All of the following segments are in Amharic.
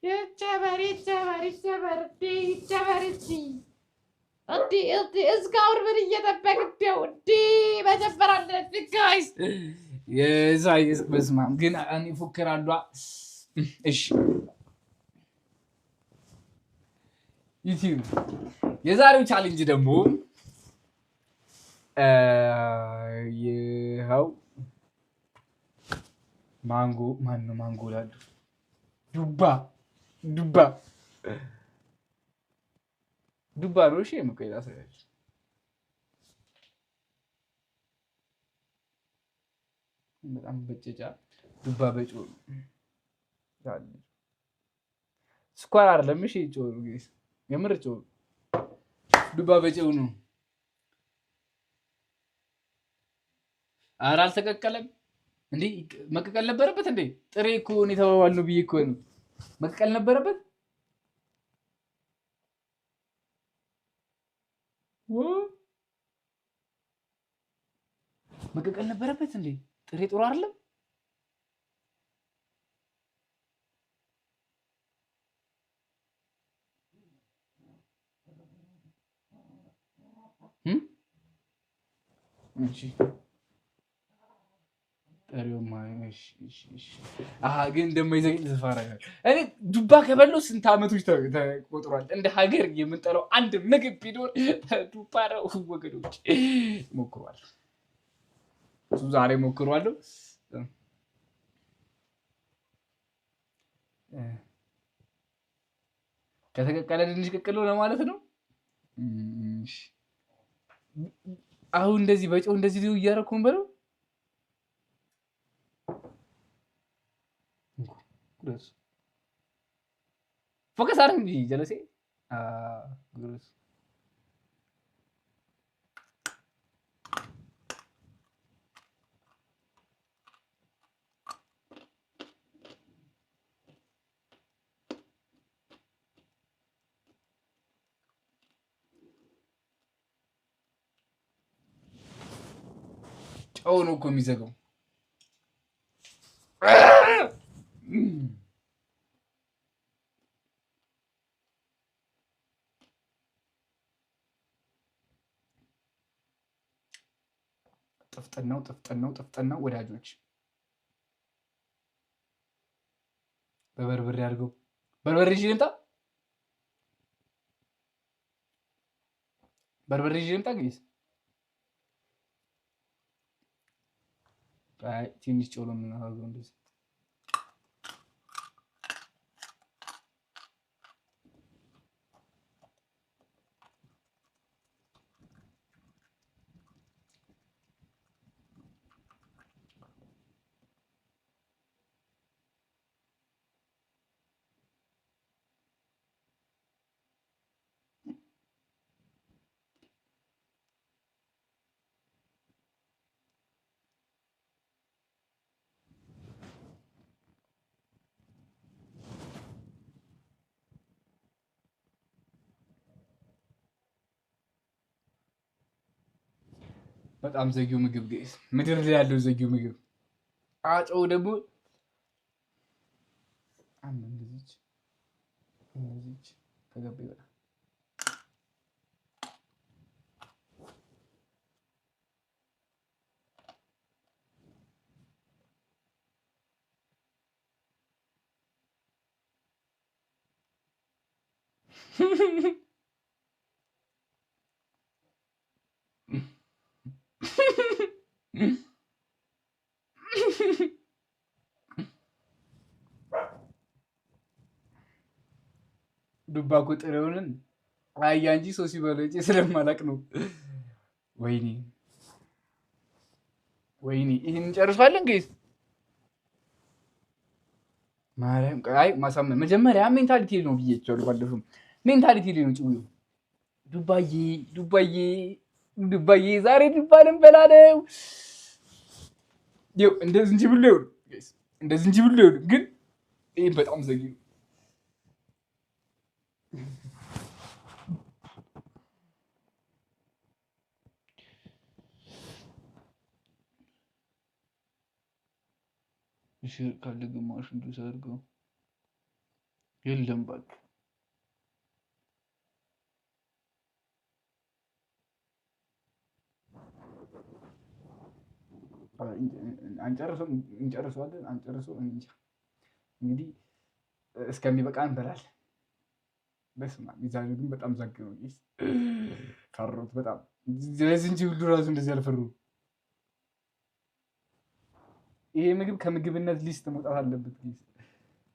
ይጨበር እስቲ እስካሁን ምን እየጠበቅን ነው? መጀመር አለብን ጋይስ። የኢሳይያስ በስመ አብ ግን እኔ እፎክራለሁ። እሺ ዩቲዩብ የዛሬው ቻሌንጅ ደግሞ ይኸው ማንጎ ማነው ማንጎ ላሉ ዱባ ነው። እሺ የምቆይታ ሰዎች በጣም በጨጫ ዱባ በጨው ነው። ስኳር አይደለም። እሺ ጨው ነው ጋይስ፣ የምር ጨው ዱባ በጨው ነው። ኧረ አልተቀቀለም እንዴ? መቀቀል ነበረበት እንዴ? ጥሬ እኮ ነው የተባባልነው ብዬ እኮ ነው። መቀቀል ነበረበት። መቀቀል ነበረበት እንዴ? ጥሬ ጥሩ አይደለም። እሺ ግን እንደማይዘግጥ ተስፋ አደርጋለሁ። እኔ ዱባ ከበላሁ ስንት ዓመቶች ተቆጥሯል። እንደ ሀገር የምንጠላው አንድ ምግብ ቢኖር ዱባ ነው ወገኖች። ሞክሯለሁ፣ ዛሬ ሞክሯለሁ። ከተቀቀለ ድንች ቅቅል ነው ለማለት ነው። አሁን እንደዚህ በጨው እንደዚህ እያደረኩ በለው ፎከስ አድርግ እንጂ ጀለሴ ግሩስ ጨው ነው እኮ የሚዘጋው። ጥፍጥናው ወዳጆች በበርበሬ አድርገው በርበሬ ይዤ ልምጣ ጋይስ። ትንሽ ጨው ነው የምናደርገው እንደዚህ። በጣም ዘጊው ምግብ ጋይስ፣ ምድር ላይ ያለው ዘጊው ምግብ። ጨው ደግሞ እንደዚች ከገባ ይበላል። ዱባ እኮ ጥሬውን አያ እንጂ ሰው ሲበለው ስለማላቅ ነው። ወይኔ ይህን እንጨርሳለን ጋይስ። ማርያም አይ ማሳመን መጀመሪያ ሜንታሊቲ ነው ብዬቻለሁ። ባለፈው ሜንታሊቲ ነው ጭው። ዱባዬ ዛሬ ዱባ ልንበላ ነው። ይኸው እንደ ዝንጅብል ይኸውልህ ጋይስ፣ እንደ ዝንጅብል ይኸውልህ። ግን ይሄ በጣም ዘጊ ነው። እሺ ካለ ግማሹን ዱስ አድርገው የለም በቃ እንጨርሰዋለን አንጨርሰው እንጃ። እንግዲህ እስከሚበቃ እንበላለን። በስመ አብ ሚዛኑ ግን በጣም ዛግ ነው። ፈሩት በጣም ስለዚህ እንጂ ሁሉ ራሱ እንደዚህ አልፈሩም። ይሄ ምግብ ከምግብነት ሊስት መውጣት አለበት።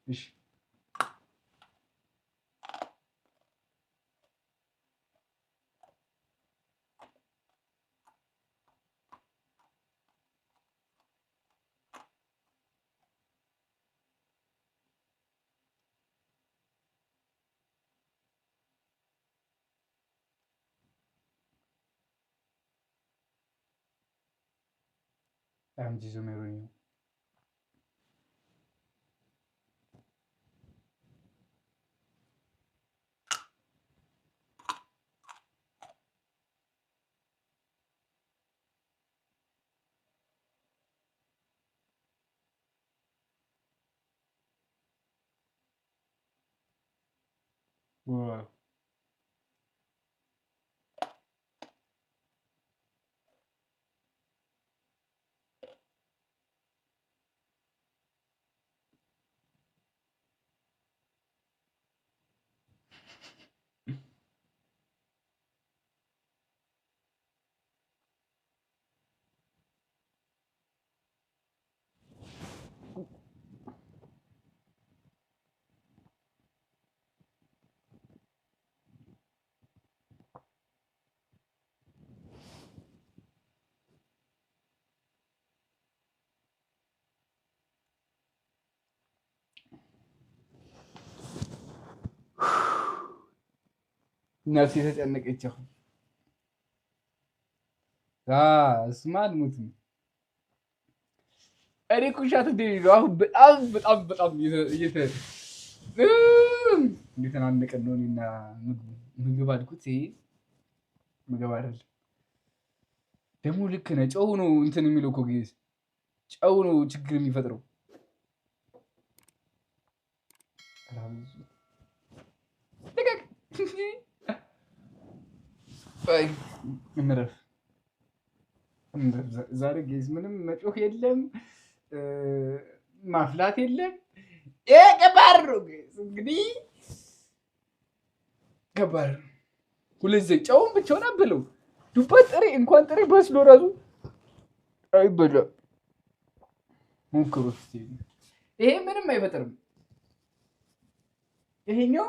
እሺ I'm just remembering. Wow. ነፍሴ ተጨነቀች። አሁን እሱማ አልሞትም። እኔ እኮ ውሻት እንደሌለው አሁን በጣም እየተናነቀን ነው። እኔና ምግብ አልኩት። ይሄ ምግብ አይደለም ደግሞ። ልክ ነህ። ጨው ነው እንትን የሚለው እኮ ጌዝ፣ ጨው ነው ችግር የሚፈጥረው። እንረፍ። ዛሬ ጌዝ ምንም መጮህ የለም፣ ማፍላት የለም። ከባድ ነው እንግዲህ ከባድ ነው። ሁለት ዘይ ጨውን ብቻውን አበለው። ዱባ ጥሬ እንኳን ጥሬ በስሎ ራሱ አይበላም። ሞክሩት። ይሄ ምንም አይፈጥርም። ይሄኛው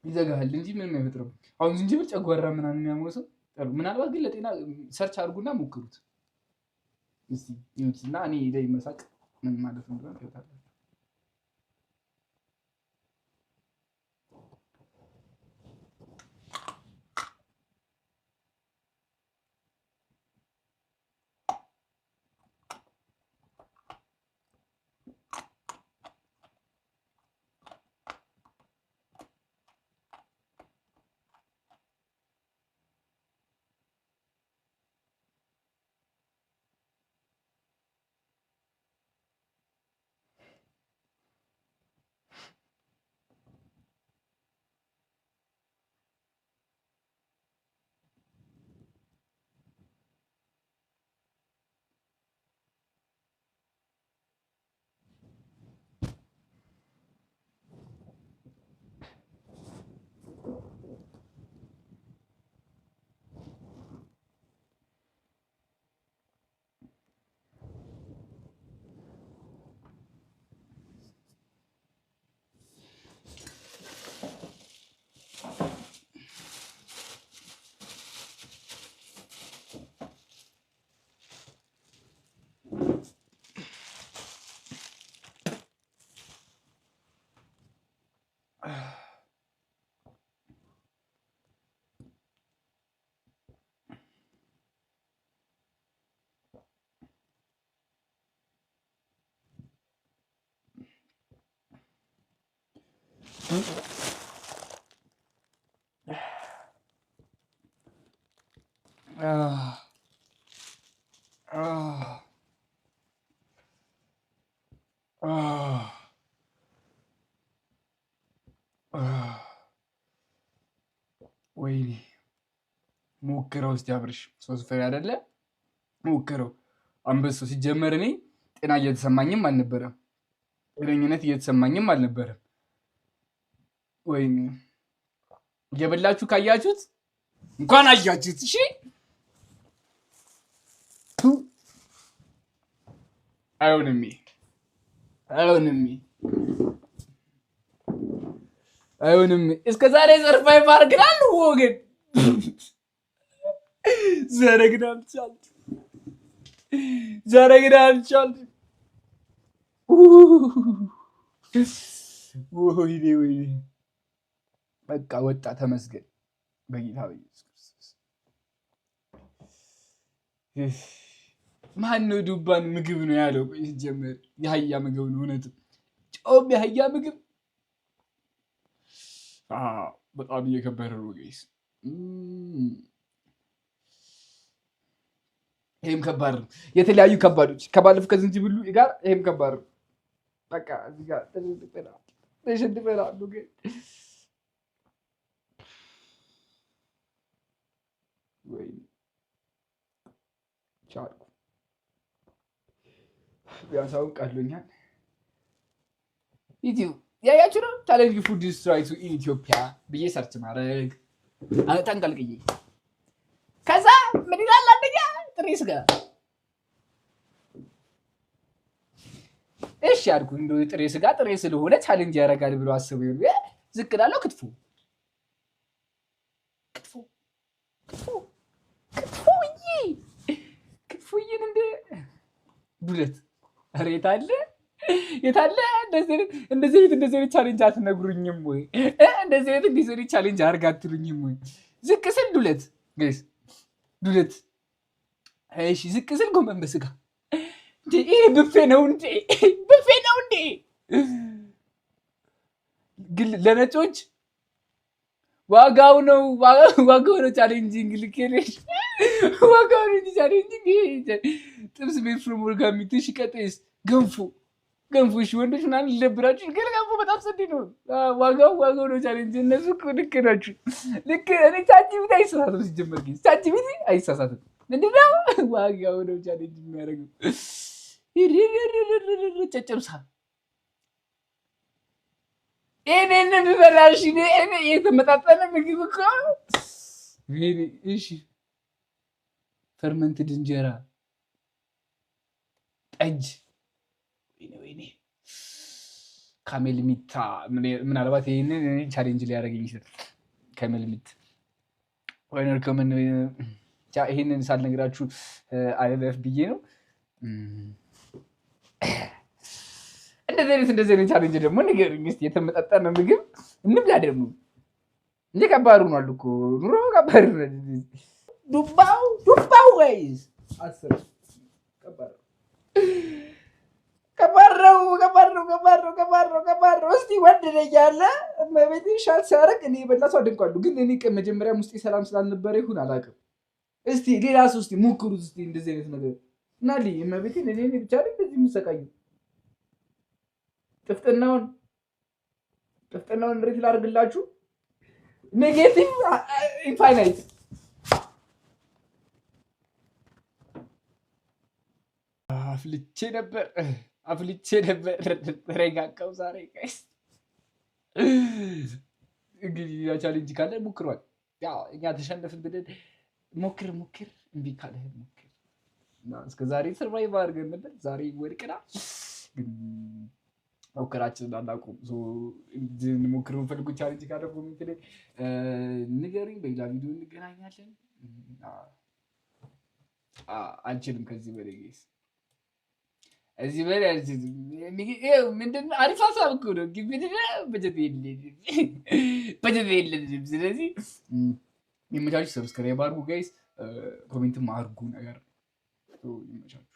ይዘጋሃል እንጂ ምንም አይፈጥርም። አሁን ዝንጅብል ጨጓራ ምናምን የሚያሞሰው ምናልባት ግን ለጤና ሰርች አድርጉና ሞክሩት እስቲ ይሁንና እኔ ላይ መሳቅ ምን ማለት ነው እንደሆነ ታውቃላችሁ። ወይኔ ሞክረው እስቲ አብርሽ፣ 3 ፍሬ አይደለ? ሞክረው። አንበሳው ሲጀመር እኔ ጤና እየተሰማኝም አልነበረም፣ ጤነኝነት እየተሰማኝም አልነበረም። ወይኔ እየበላችሁ ካያችሁት እንኳን አያችሁት። እሺ አይሆንም፣ አይሆንም። እስከ ዛሬ ሰርቫይቭ አድርገናል ወገን። ዛሬ ግን አልቻልኩም። ወይኔ በቃ ወጣ። ተመስገን በጌታ በኢየሱስ ክርስቶስ። ማን ነው ዱባን ምግብ ነው ያለው? ቆይ ሲጀመር የአህያ ምግብ ነው እውነትም፣ ጨውም የአህያ ምግብ። በጣም እየከበረ ነው ጋይስ። ይሄም ከባድ ነው። የተለያዩ ከባዶች ከባለፈው ከዝንጅብሉ ጋር ይሄም ከባድ ነው። በቃ እዚህ ጋር ተሸንድፈና ግን ወይ ቻልኩ። ቢያንስ አሁን ቀሎኛል። ዩቲዩብ ያያችሁ ነው። ቻሌንጅ ፉድ ዲስትራይቱ ኢን ኢትዮጵያ ብዬ ሰርች ማድረግ ተንቀልቅዬ ከዛ ምን ይላል? አንደኛ ጥሬ ስጋ። እሺ አልኩ። እንደው ጥሬ ስጋ ጥሬ ስለሆነ ቻሌንጅ ያደርጋል ብሎ አስበው ይሁን ዝቅ እላለሁ። ክትፎዬን እንደ ዱለት ኧረ የታለ እንደዚህ ቻሌንጅ አትነግሩኝም ወይ? እንደዚህ ቻሌንጅ አድርግ አትሉኝም ወይ? ዝቅ ስል ዱለት ጋይስ፣ ዱለት። እሺ ዝቅ ስል ጎመን በስጋ። ይሄ ብፌ ነው እንዴ? ግን ለነጮች ዋጋው ነው ቻሌንጂንግ። ልኬነሽ ዋጋው ነው ቻሌንጂንግ። ጥብስ ቤት ፍርሙር ጋር የሚትሽ ቀጤስ ገንፎ። እሺ ወንዶች ምናምን ሊደብራችሁ፣ ግን ገንፎ በጣም ጸዴ ነው። ዋጋው ነው ቻሌንጅ። እነሱ እኮ ልክ ናችሁ። ልክ እኔ ቻትጂፒቲ አይሳሳትም። ሲጀመር ግን ቻትጂፒቲ አይሳሳትም። ምንድን ነው ዋጋው ነው ቻሌንጅ የሚያደርገው? ጨጨብሳ ይሄንን ብበላሽ የተመጣጠነ ምግብ እኮ። እሺ ፈርመንትድ እንጀራ፣ ጠጅ፣ ወይኔ ካሜል ሚታ። ምናልባት ይሄንን ቻሌንጅ ሊያደርገኝ ይችላል። ካሜል ሚት ወይነር ከምን ይሄንን ሳልነግራችሁ አይለፍ ብዬ ነው። እንደዚህ አይነት ቻሌንጅ ደግሞ ንገሩኝ እስኪ። የተመጣጠነ ምግብ እንብላ ደግሞ እንዴ። ከባድ ሆኗል እኮ ኑሮ፣ ከባድ ነው። ዱባው ጋይስ 10 ከባድ ነው። እስቲ ወንድ ነኝ ያለ እመቤቴ ሻት ሲያደርግ እኔ የበላ ሰው አደንቃለሁ። ግን እኔ መጀመሪያም ውስጤ ሰላም ስላልነበረ ይሁን አላውቅም። እስቲ ሌላ ሰው እስቲ ሞክሩት እስቲ እንደዚህ አይነት ነገር እና እመቤቴ እኔ ብቻ ነኝ እንደዚህ የምሰቃየው። ጥፍጥናውን ሬት ላድርግላችሁ። ኔጌቲቭ ኢንፋይናይት። አፍልቼ ነበር ተረጋጋው ዛሬ ጋይስ። እንግዲህ ቻሌንጅ ካለ ሞክሯል። ያው እኛ ተሸነፍን ብለን ሞክር እምቢ ካለ ሞክር። እስከ ዛሬ ሰርቫይቭ አድርገን ነበር። ዛሬ ወድቀናል ግን ሞክራችንን አናውቅም። እንድንሞክር የምፈልጉ ቻሌንጅ ካለ ኮሜንት ላይ ንገሩኝ። በሌላ ቪዲዮ እንገናኛለን። አልችልም ከዚህ በላይ ጋይስ፣ እዚህ በላይ አልችልም። ምንድን ነው አሪፍ ሀሳብ እኮ ነው፣ ግን በጀት የለንም። ስለዚህ የመቻችሁ ሰብስክራይብ አድርጉ ጋይስ፣ ኮሜንትም አድርጉ ነገር ይመቻችሁ።